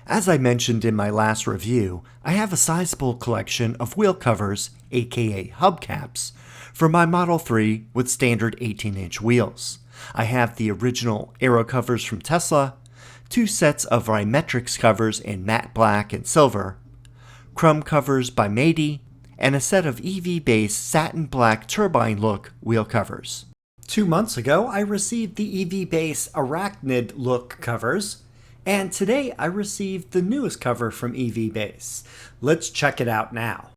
As I mentioned in my last review, I have a sizable collection of wheel covers, aka hubcaps, for my Model 3 with standard 18-inch wheels. I have the original Aero covers from Tesla, two sets of Rymetrics covers in matte black and silver, chrome covers by Mady, and a set of EVBase satin black turbine look wheel covers. 2 months ago, I received the EVBase Arachnid look covers, and today I received the newest cover from EVBase. Let's check it out now.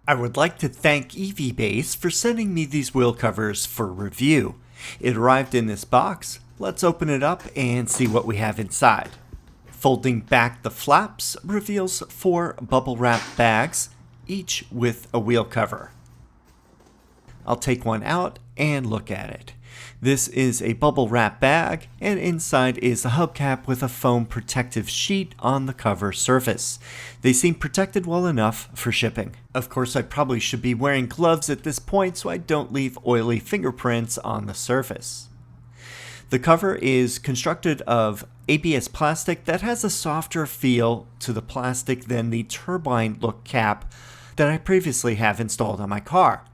I would like to thank EVBase for sending me these wheel covers for review. It arrived in this box. Let's open it up and see what we have inside. Folding back the flaps reveals 4 bubble wrap bags, each with a wheel cover. I'll take one out and look at it. This is a bubble wrap bag, and inside is a hubcap with a foam protective sheet on the cover surface. They seem protected well enough for shipping. Of course, I probably should be wearing gloves at this point so I don't leave oily fingerprints on the surface. The cover is constructed of ABS plastic that has a softer feel to the plastic than the Turbine look cap that I previously have installed on my car.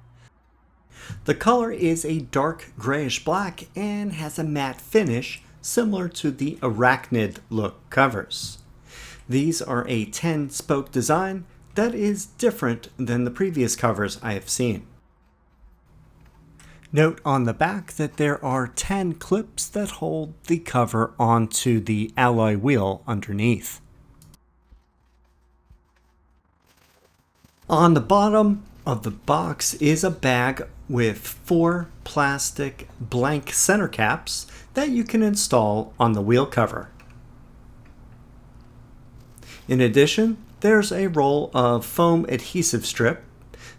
The color is a dark grayish black and has a matte finish similar to the Arachnid look covers. These are a 10-spoke design that is different than the previous covers I have seen. Note on the back that there are 10 clips that hold the cover onto the alloy wheel underneath. On the bottom of the box is a bag with 4 plastic blank center caps that you can install on the wheel cover. In addition, there's a roll of foam adhesive strip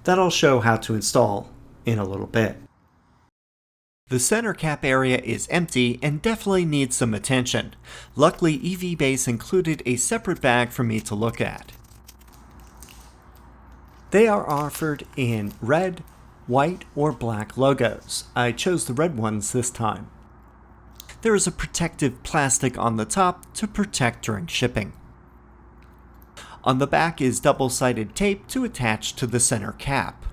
that I'll show how to install in a little bit. The center cap area is empty and definitely needs some attention. Luckily, EVBase included a separate bag for me to look at. They are offered in red, white, or black logos. I chose the red ones this time. There is a protective plastic on the top to protect during shipping. On the back is double-sided tape to attach to the center cap.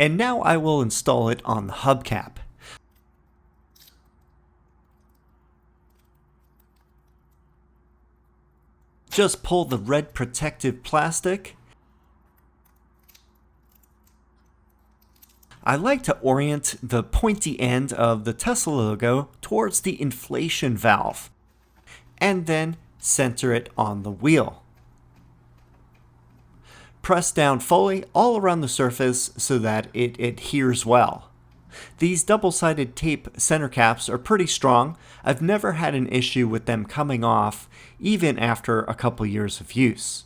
And now I will install it on the hubcap. Just pull the red protective plastic. I like to orient the pointy end of the Tesla logo towards the inflation valve, and then center it on the wheel. Press down fully all around the surface so that it adheres well. These double-sided tape center caps are pretty strong. I've never had an issue with them coming off, even after a couple years of use.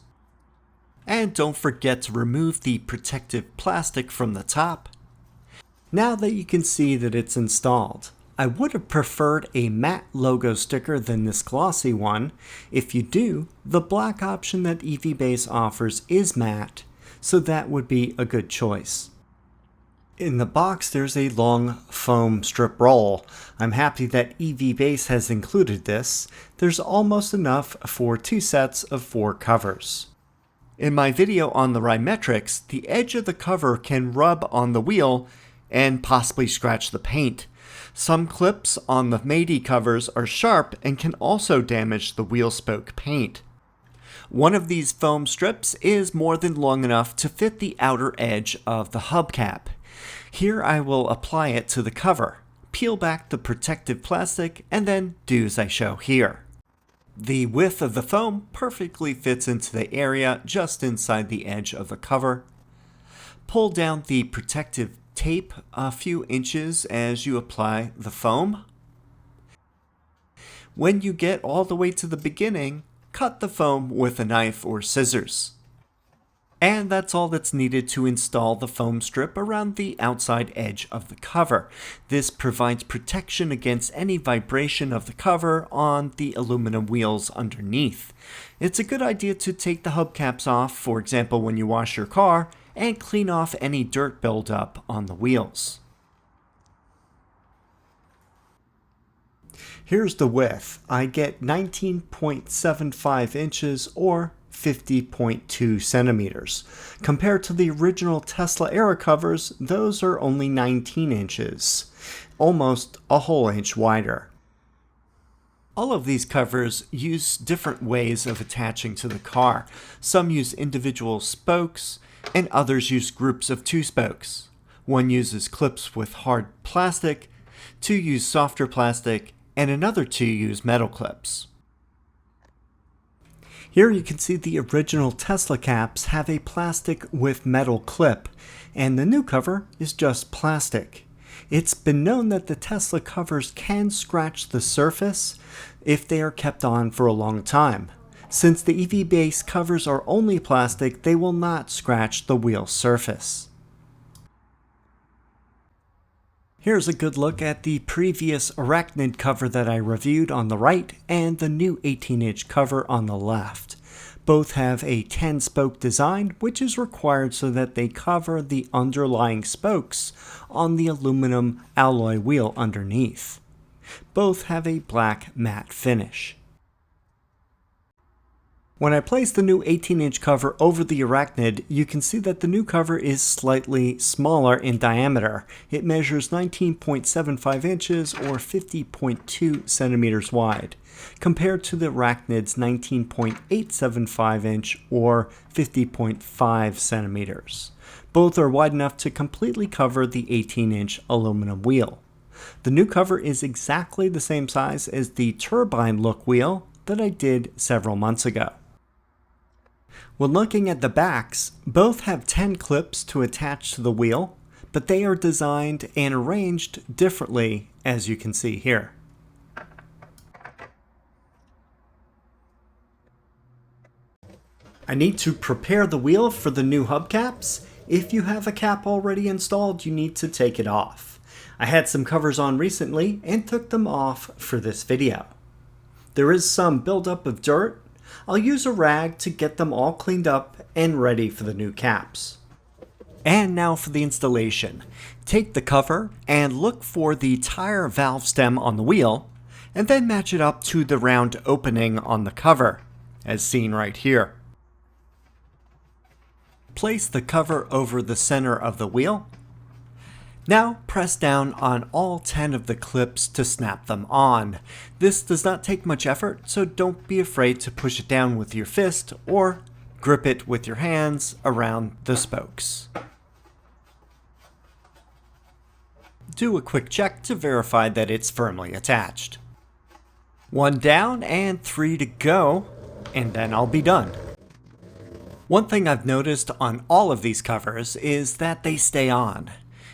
And don't forget to remove the protective plastic from the top. Now that you can see that it's installed, I would have preferred a matte logo sticker than this glossy one. If you do, the black option that EVBase offers is matte, so that would be a good choice. In the box, there's a long foam strip roll. I'm happy that EVBase has included this. There's almost enough for 2 sets of 4 covers. In my video on the Rymetrics, the edge of the cover can rub on the wheel and possibly scratch the paint. Some clips on the Mady covers are sharp and can also damage the wheel spoke paint. One of these foam strips is more than long enough to fit the outer edge of the hubcap. Here I will apply it to the cover, peel back the protective plastic, and then do as I show here. The width of the foam perfectly fits into the area just inside the edge of the cover. Pull down the protective tape a few inches as you apply the foam. When you get all the way to the beginning, cut the foam with a knife or scissors. And that's all that's needed to install the foam strip around the outside edge of the cover. This provides protection against any vibration of the cover on the aluminum wheels underneath. It's a good idea to take the hubcaps off, for example when you wash your car, and clean off any dirt buildup on the wheels. Here's the width. I get 19.75 inches or 50.2 centimeters. Compared to the original Tesla Aero covers, those are only 19 inches, almost a whole inch wider. All of these covers use different ways of attaching to the car. Some use individual spokes, and others use groups of 2 spokes. One uses clips with hard plastic, 2 use softer plastic, and another 2 use metal clips. Here you can see the original Tesla caps have a plastic with metal clip, and the new cover is just plastic. It's been known that the Tesla covers can scratch the surface if they are kept on for a long time. Since the EVBase covers are only plastic, they will not scratch the wheel surface. Here's a good look at the previous Arachnid cover that I reviewed on the right and the new 18-inch cover on the left. Both have a 10-spoke design, which is required so that they cover the underlying spokes on the aluminum alloy wheel underneath. Both have a black matte finish. When I place the new 18-inch cover over the Arachnid, you can see that the new cover is slightly smaller in diameter. It measures 19.75 inches or 50.2 centimeters wide, compared to the Arachnid's 19.875 inch or 50.5 centimeters. Both are wide enough to completely cover the 18-inch aluminum wheel. The new cover is exactly the same size as the Turbine look wheel that I did several months ago. When looking at the backs, both have 10 clips to attach to the wheel, but they are designed and arranged differently, as you can see here. I need to prepare the wheel for the new hubcaps. If you have a cap already installed, you need to take it off. I had some covers on recently and took them off for this video. There is some buildup of dirt. I'll use a rag to get them all cleaned up and ready for the new caps. And now for the installation. Take the cover and look for the tire valve stem on the wheel, and then match it up to the round opening on the cover, as seen right here. Place the cover over the center of the wheel. Now press down on all 10 of the clips to snap them on. This does not take much effort, so don't be afraid to push it down with your fist or grip it with your hands around the spokes. Do a quick check to verify that it's firmly attached. 1 down and 3 to go, and then I'll be done. One thing I've noticed on all of these covers is that they stay on.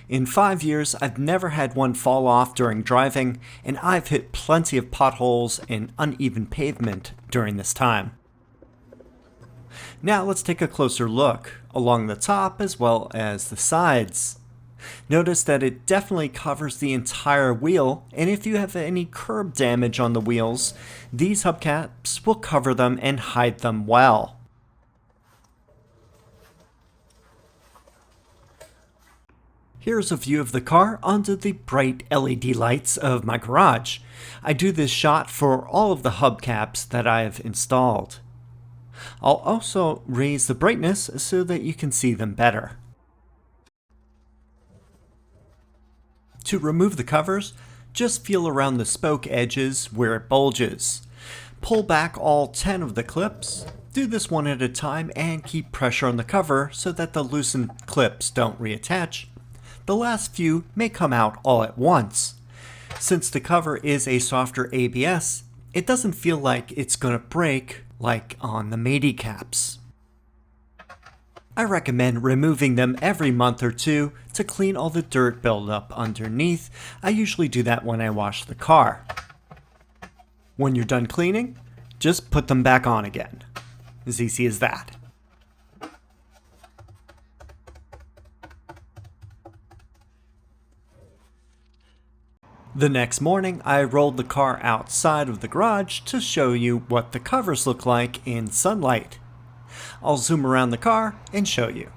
In 5 years, I've never had one fall off during driving, and I've hit plenty of potholes and uneven pavement during this time. Now let's take a closer look along the top as well as the sides. Notice that it definitely covers the entire wheel, and if you have any curb damage on the wheels, these hubcaps will cover them and hide them well. Here's a view of the car under the bright LED lights of my garage. I do this shot for all of the hubcaps that I have installed. I'll also raise the brightness so that you can see them better. To remove the covers, just feel around the spoke edges where it bulges. Pull back all 10 of the clips. Do this one at a time and keep pressure on the cover so that the loosened clips don't reattach. The last few may come out all at once. Since the cover is a softer ABS, it doesn't feel like it's gonna break like on the Matey caps. I recommend removing them every month or two to clean all the dirt buildup underneath. I usually do that when I wash the car. When you're done cleaning, just put them back on again. As easy as that. The next morning, I rolled the car outside of the garage to show you what the covers look like in sunlight. I'll zoom around the car and show you.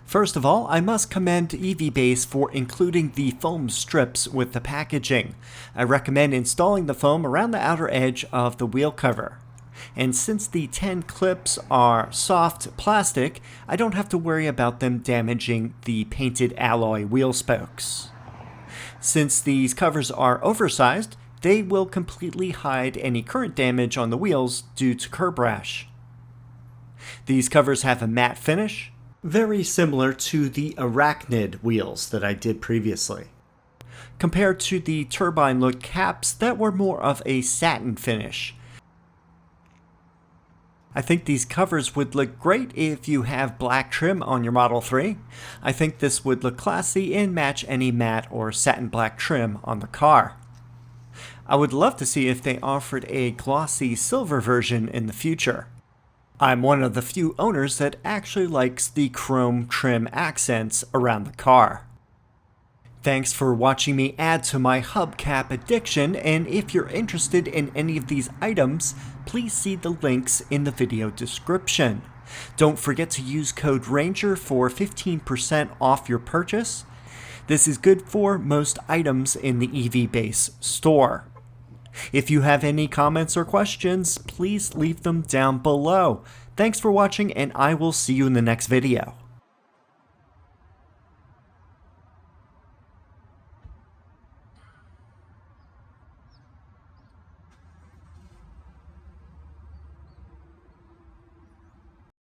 First of all, I must commend EVBase for including the foam strips with the packaging. I recommend installing the foam around the outer edge of the wheel cover. And since the 10 clips are soft plastic, I don't have to worry about them damaging the painted alloy wheel spokes. Since these covers are oversized, they will completely hide any current damage on the wheels due to curb rash. These covers have a matte finish, very similar to the Arachnid wheels that I did previously, compared to the Turbine look caps that were more of a satin finish. I think these covers would look great if you have black trim on your Model 3. I think this would look classy and match any matte or satin black trim on the car. I would love to see if they offered a glossy silver version in the future. I'm one of the few owners that actually likes the chrome trim accents around the car. Thanks for watching me add to my hubcap addiction, and if you're interested in any of these items, please see the links in the video description. Don't forget to use code RANGER for 15% off your purchase. This is good for most items in the EVBase store. If you have any comments or questions, please leave them down below. Thanks for watching, and I will see you in the next video.